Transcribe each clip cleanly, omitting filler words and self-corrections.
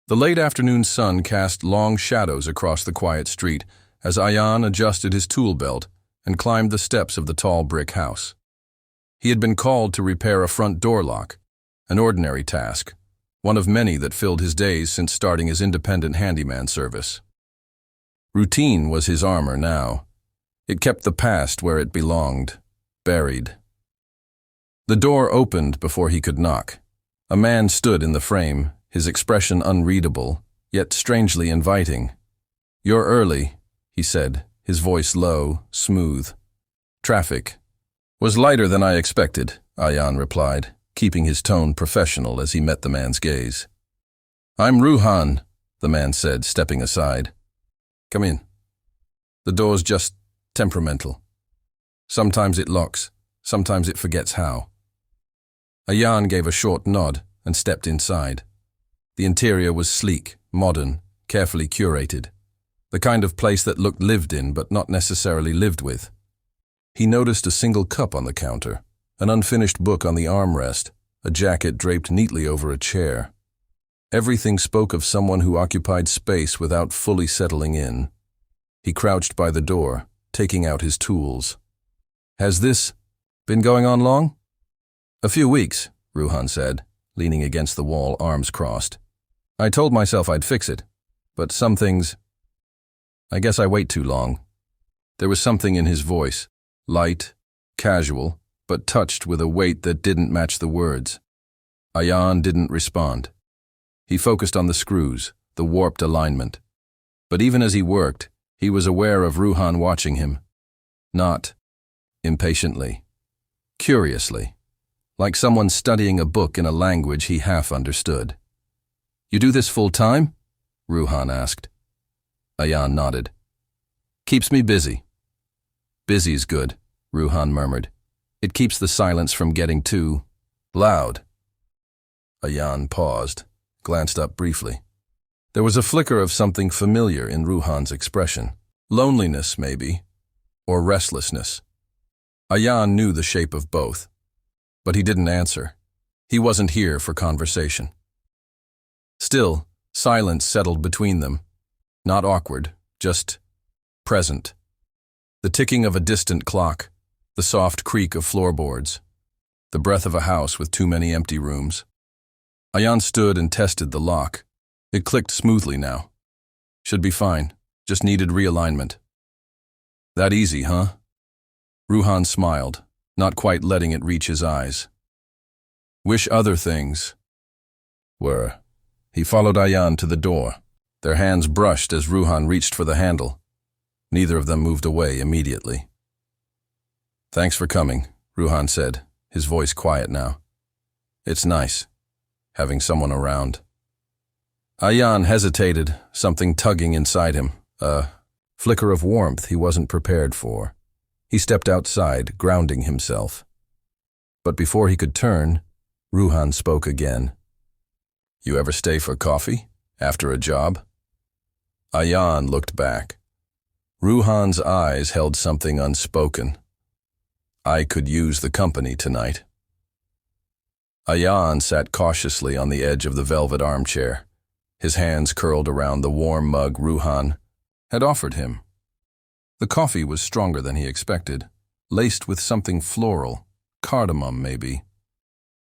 The late afternoon sun cast long shadows across the quiet street as Ayaan adjusted his tool belt and climbed the steps of the tall brick house. He had been called to repair a front door lock, an ordinary task, one of many that filled his days since starting his independent handyman service. Routine was his armor now. It kept the past where it belonged, buried. The door opened before he could knock. A man stood in the frame, his expression unreadable, yet strangely inviting. "You're early," he said, his voice low, smooth. "Traffic was lighter than I expected," Ayaan replied, keeping his tone professional as he met the man's gaze. "I'm Ruhan," the man said, stepping aside. "Come in. The door's just temperamental. Sometimes it locks, sometimes it forgets how." Ayaan gave a short nod and stepped inside. The interior was sleek, modern, carefully curated. The kind of place that looked lived in but not necessarily lived with. He noticed a single cup on the counter, an unfinished book on the armrest, a jacket draped neatly over a chair. Everything spoke of someone who occupied space without fully settling in. He crouched by the door, taking out his tools. "Has this been going on long?" "A few weeks," Ruhan said, leaning against the wall, arms crossed. "I told myself I'd fix it, but some things... I guess I wait too long." There was something in his voice, light, casual, but touched with a weight that didn't match the words. Ayaan didn't respond. He focused on the screws, the warped alignment. But even as he worked, he was aware of Ruhan watching him. Not impatiently, curiously, like someone studying a book in a language he half understood. "You do this full time?" Ruhan asked. Ayaan nodded. "Keeps me busy." "Busy's good," Ruhan murmured. "It keeps the silence from getting too loud." Ayaan paused, glanced up briefly. There was a flicker of something familiar in Ruhan's expression. Loneliness, maybe, or restlessness. Ayaan knew the shape of both, but he didn't answer. He wasn't here for conversation. Still, silence settled between them. Not awkward, just present. The ticking of a distant clock, the soft creak of floorboards, the breath of a house with too many empty rooms. Ayaan stood and tested the lock. It clicked smoothly now. Should be fine, just needed realignment. "That easy, huh?" Ruhan smiled, not quite letting it reach his eyes. "Wish other things were." He followed Ayaan to the door. Their hands brushed as Ruhan reached for the handle. Neither of them moved away immediately. "Thanks for coming," Ruhan said, his voice quiet now. "It's nice, having someone around." Ayaan hesitated, something tugging inside him, a flicker of warmth he wasn't prepared for. He stepped outside, grounding himself. But before he could turn, Ruhan spoke again. "You ever stay for coffee, after a job?" Ayaan looked back. Ruhan's eyes held something unspoken. "I could use the company tonight." Ayaan sat cautiously on the edge of the velvet armchair, his hands curled around the warm mug Ruhan had offered him. The coffee was stronger than he expected, laced with something floral, cardamom maybe.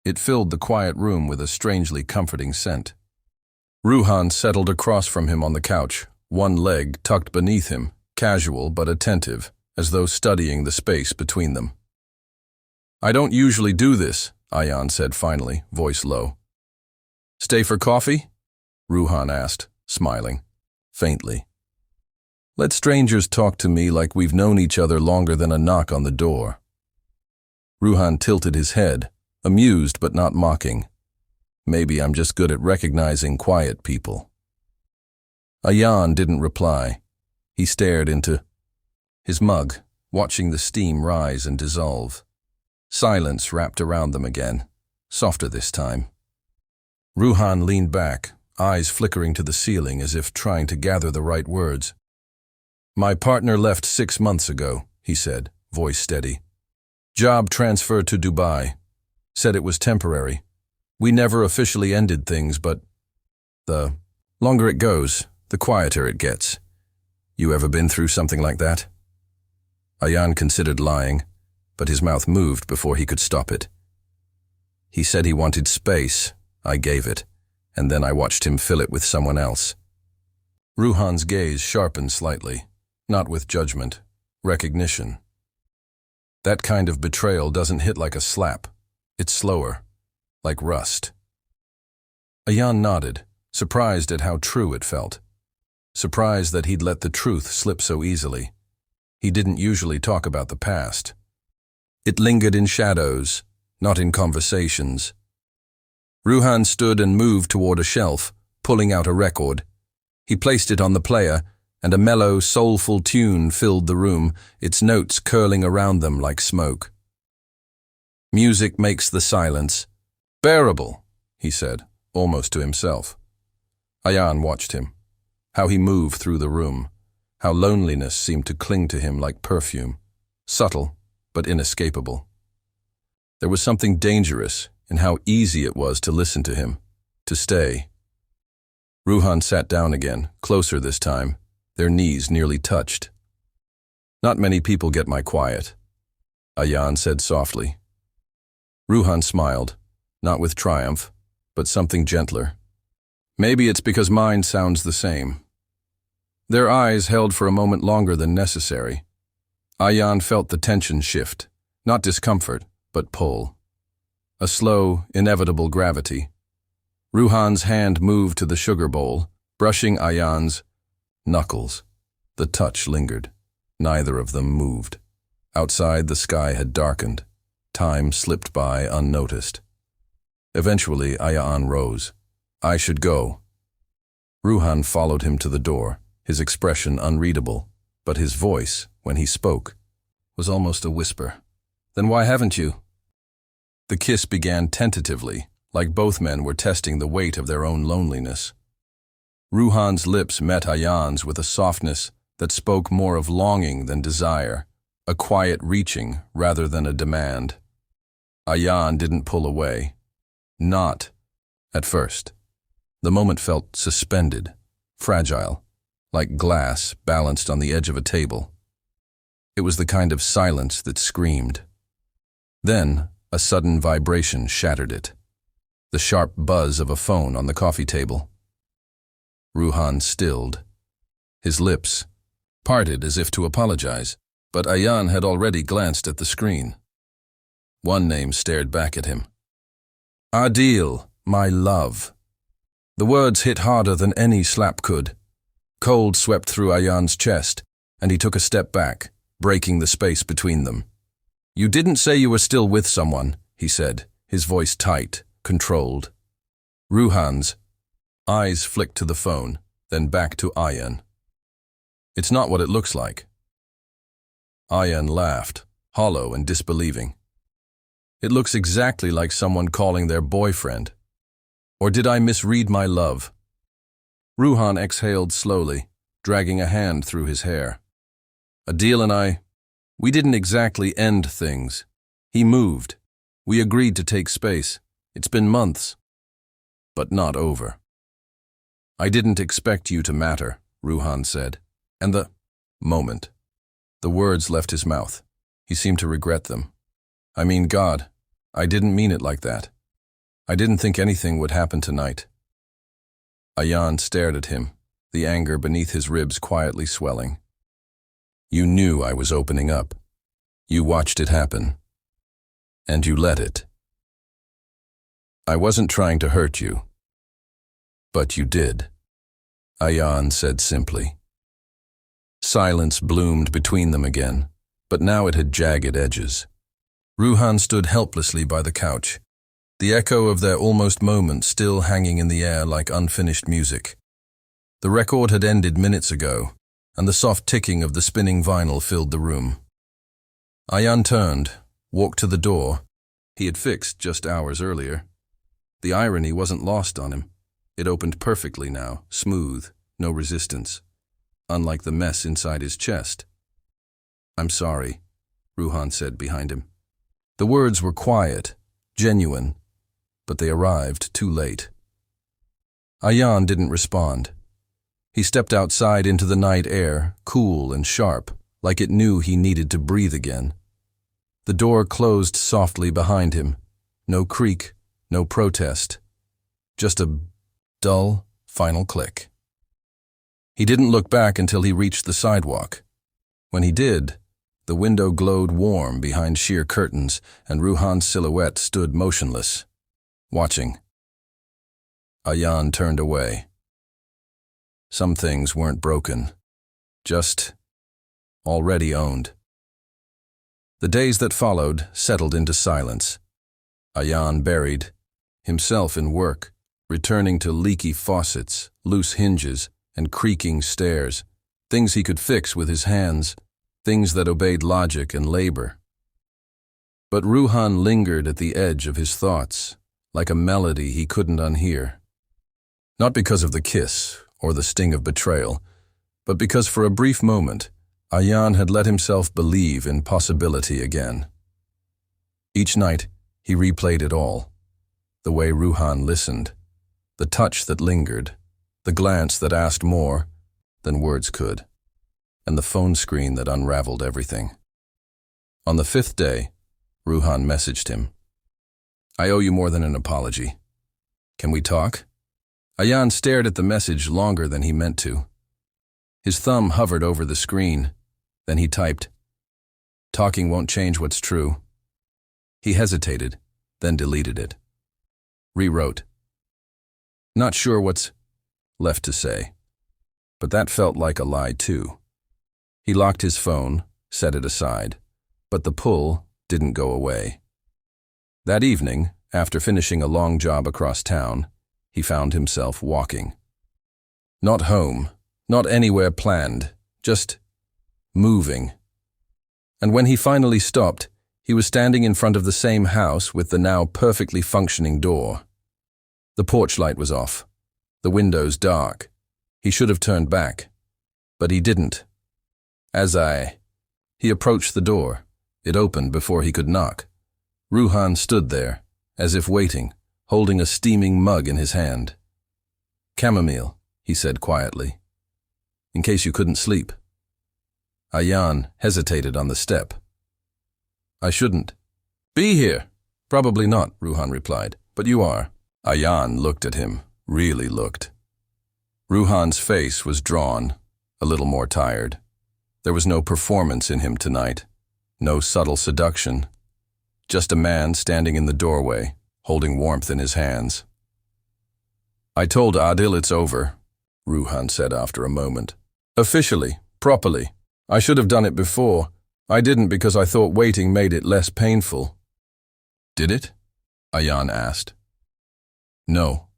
It filled the quiet room with a strangely comforting scent. Ruhan settled across from him on the couch, one leg tucked beneath him, casual but attentive, as though studying the space between them. "I don't usually do this," Ayaan said finally, voice low. "Stay for coffee?" Ruhan asked, smiling, faintly. "Let strangers talk to me like we've known each other longer than a knock on the door." Ruhan tilted his head, amused but not mocking. "Maybe I'm just good at recognizing quiet people." Ayaan didn't reply. He stared into his mug, watching the steam rise and dissolve. Silence wrapped around them again, softer this time. Ruhan leaned back, eyes flickering to the ceiling as if trying to gather the right words. "My partner left 6 months ago," he said, voice steady. "Job transfer to Dubai. Said it was temporary. We never officially ended things, but the Longer it goes, the quieter it gets. You ever been through something like that? Ayaan considered lying, but his mouth moved before he could stop it. He said he wanted space. I gave it, and then I watched him fill it with someone else. Ruhan's gaze sharpened slightly, not with judgment, recognition. That kind of betrayal doesn't hit like a slap. It's slower, like rust. Ayaan nodded, surprised at how true it felt. Surprised that he'd let the truth slip so easily. He didn't usually talk about the past. It lingered in shadows, not in conversations. Ruhan stood and moved toward a shelf, pulling out a record. He placed it on the player, and a mellow, soulful tune filled the room, its notes curling around them like smoke. Music makes the silence bearable, he said, almost to himself. Ayaan watched him, how he moved through the room, how loneliness seemed to cling to him like perfume, subtle but inescapable. There was something dangerous in how easy it was to listen to him, to stay. Ruhan sat down again, closer this time, their knees nearly touched. Not many people get my quiet, Ayaan said softly. Ruhan smiled, not with triumph, but something gentler. Maybe it's because mine sounds the same. Their eyes held for a moment longer than necessary. Ayaan felt the tension shift, not discomfort, but pull. A slow, inevitable gravity. Ruhan's hand moved to the sugar bowl, brushing Ayaan's knuckles. The touch lingered. Neither of them moved. Outside, the sky had darkened. Time slipped by unnoticed. Eventually, Ayaan rose. I should go. Ruhan followed him to the door, his expression unreadable, but his voice, when he spoke, was almost a whisper. Then why haven't you? The kiss began tentatively, like both men were testing the weight of their own loneliness. Ruhan's lips met Ayaan's with a softness that spoke more of longing than desire, a quiet reaching rather than a demand. Ayaan didn't pull away. Not at first. The moment felt suspended, fragile, like glass balanced on the edge of a table. It was the kind of silence that screamed. Then, a sudden vibration shattered it. The sharp buzz of a phone on the coffee table. Ruhan stilled. His lips parted as if to apologize, but Ayaan had already glanced at the screen. One name stared back at him. Adil, my love. The words hit harder than any slap could. Cold swept through Ayaan's chest, and he took a step back, breaking the space between them. You didn't say you were still with someone, he said, his voice tight, controlled. Ruhan's eyes flicked to the phone, then back to Ayaan. It's not what it looks like. Ayaan laughed, hollow and disbelieving. It looks exactly like someone calling their boyfriend. Or did I misread my love? Ruhan exhaled slowly, dragging a hand through his hair. Adil and we didn't exactly end things. He moved. We agreed to take space. It's been months. But not over. I didn't expect you to matter, Ruhan said. And the moment. The words left his mouth. He seemed to regret them. I mean, God, I didn't mean it like that. I didn't think anything would happen tonight. Ayaan stared at him, the anger beneath his ribs quietly swelling. You knew I was opening up. You watched it happen. And you let it. I wasn't trying to hurt you. But you did, Ayaan said simply. Silence bloomed between them again, but now it had jagged edges. Ruhan stood helplessly by the couch, the echo of their almost moment still hanging in the air like unfinished music. The record had ended minutes ago, and the soft ticking of the spinning vinyl filled the room. Ayaan turned, walked to the door he had fixed just hours earlier. The irony wasn't lost on him. It opened perfectly now, smooth, no resistance, unlike the mess inside his chest. I'm sorry, Ruhan said behind him. The words were quiet, genuine, but they arrived too late. Ayaan didn't respond. He stepped outside into the night air, cool and sharp, like it knew he needed to breathe again. The door closed softly behind him. No creak, no protest. Just a dull, final click. He didn't look back until he reached the sidewalk. When he did, the window glowed warm behind sheer curtains, and Ruhan's silhouette stood motionless, watching. Ayaan turned away. Some things weren't broken, just already owned. The days that followed settled into silence. Ayaan buried himself in work, returning to leaky faucets, loose hinges, and creaking stairs, things he could fix with his hands, things that obeyed logic and labor. But Ruhan lingered at the edge of his thoughts, like a melody he couldn't unhear. Not because of the kiss or the sting of betrayal, but because for a brief moment, Ayaan had let himself believe in possibility again. Each night, he replayed it all. The way Ruhan listened, the touch that lingered, the glance that asked more than words could, and the phone screen that unraveled everything. On the 5th day, Ruhan messaged him. "I owe you more than an apology. Can we talk?" Ayaan stared at the message longer than he meant to. His thumb hovered over the screen. Then he typed, "Talking won't change what's true." He hesitated, then deleted it. Rewrote. Not sure what's left to say. But that felt like a lie too. He locked his phone, set it aside, but the pull didn't go away. That evening, after finishing a long job across town, he found himself walking. Not home, not anywhere planned, just moving. And when he finally stopped, he was standing in front of the same house with the now perfectly functioning door. The porch light was off, the windows dark. He should have turned back, but he didn't. He approached the door. It opened before he could knock. Ruhan stood there, as if waiting, holding a steaming mug in his hand. "Chamomile," he said quietly, "in case you couldn't sleep." Ayaan hesitated on the step. "I shouldn't be here." "Probably not," Ruhan replied, "but you are." Ayaan looked at him, really looked. Ruhan's face was drawn, a little more tired. There was no performance in him tonight, no subtle seduction, just a man standing in the doorway, holding warmth in his hands. "I told Adil it's over," Ruhan said after a moment. "Officially, properly. I should have done it before. I didn't because I thought waiting made it less painful." "Did it?" Ayaan asked. "No,"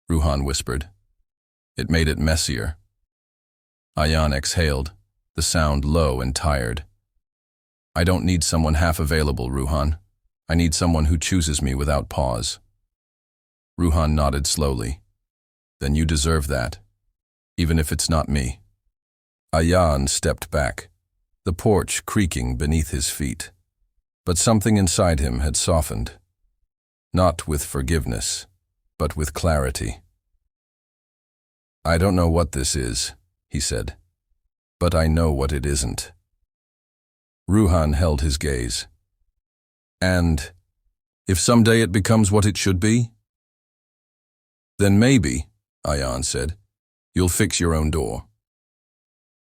Ruhan whispered. "It made it messier." Ayaan exhaled, the sound low and tired. "I don't need someone half available, Ruhan. I need someone who chooses me without pause." Ruhan nodded slowly. "Then you deserve that, even if it's not me." Ayaan stepped back, the porch creaking beneath his feet. But something inside him had softened. Not with forgiveness, but with clarity. "I don't know what this is," he said, "but I know what it isn't." Ruhan held his gaze. "And if someday it becomes what it should be?" "Then maybe," Ayaan said, "you'll fix your own door."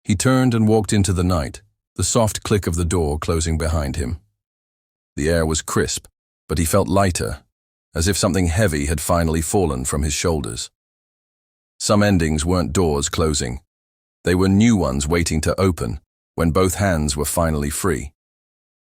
He turned and walked into the night, the soft click of the door closing behind him. The air was crisp, but he felt lighter, as if something heavy had finally fallen from his shoulders. Some endings weren't doors closing. They were new ones waiting to open when both hands were finally free.